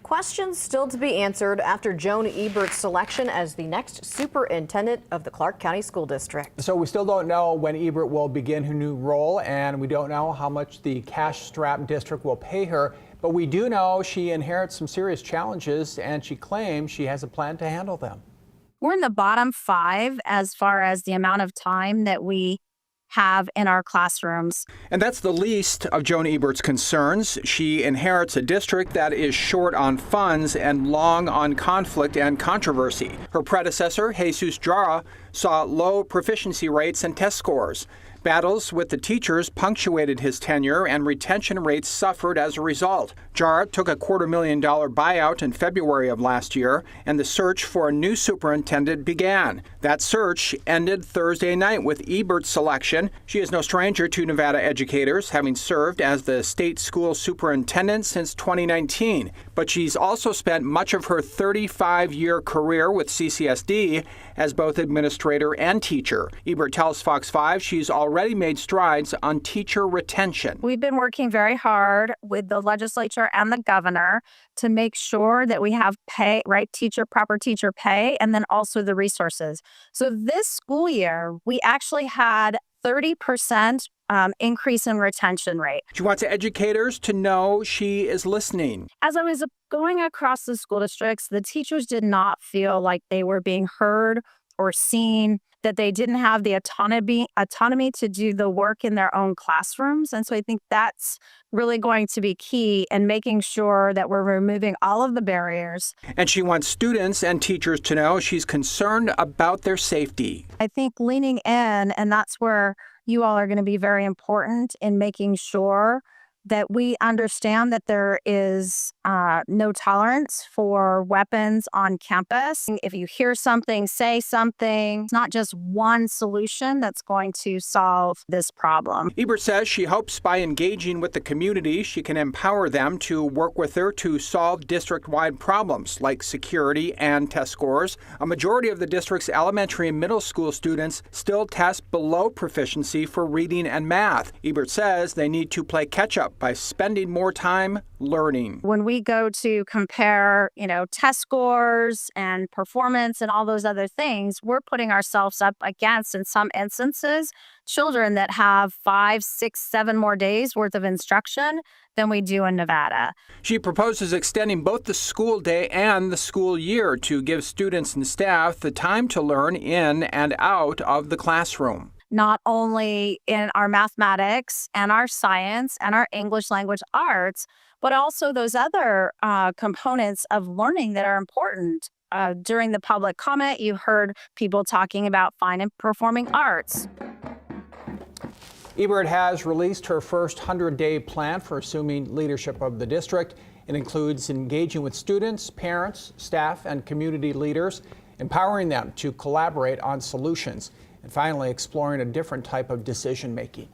Questions still to be answered after Jhone Ebert's selection as the next superintendent of the Clark County School District. So we still don't know when Ebert will begin her new role, and we don't know how much the cash-strapped district will pay her. But we do know she inherits some serious challenges, and she claims she has a plan to handle them. We're in the bottom 5 as far as the amount of time that we have in our classrooms. And that's the least of Jhone Ebert's concerns. She inherits a district that is short on funds and long on conflict and controversy. Her predecessor, Jesus Jara, saw low proficiency rates and test scores. Battles with the teachers punctuated his tenure, and retention rates suffered as a result. Jara took a $250,000 buyout in February of last year, and the search for a new superintendent began. That search ended Thursday night with Ebert's selection. She is no stranger to Nevada educators, having served as the state school superintendent since 2019. But she's also spent much of her 35-year career with CCSD as both administrator and teacher. Ebert tells Fox 5 she's already made strides on teacher retention. We've been working very hard with the legislature and the governor to make sure that we have pay, right teacher, proper teacher pay, and then also the resources. So this school year, we actually had 30% increase in retention rate. She wants educators to know she is listening. As I was going across the school districts, the teachers did not feel like they were being heard or seen, that they didn't have the autonomy to do the work in their own classrooms. And so I think that's really going to be key in making sure that we're removing all of the barriers. And she wants students and teachers to know she's concerned about their safety. I think leaning in, and that's where you all are going to be very important in making sure that we understand that there is no tolerance for weapons on campus. If you hear something, say something. It's not just one solution that's going to solve this problem. Ebert says she hopes by engaging with the community, she can empower them to work with her to solve district-wide problems like security and test scores. A majority of the district's elementary and middle school students still test below proficiency for reading and math. Ebert says they need to play catch-up by spending more time learning. When we go to compare, test scores and performance and all those other things, we're putting ourselves up against, in some instances, children that have 5, 6, 7 more days worth of instruction than we do in Nevada. She proposes extending both the school day and the school year to give students and staff the time to learn in and out of the classroom. Not only in our mathematics and our science and our English language arts, but also those other components of learning that are important. During the public comment, you heard people talking about fine and performing arts. Ebert has released her first 100-day plan for assuming leadership of the district. It includes engaging with students, parents, staff, and community leaders, empowering them to collaborate on solutions, and finally exploring a different type of decision-making.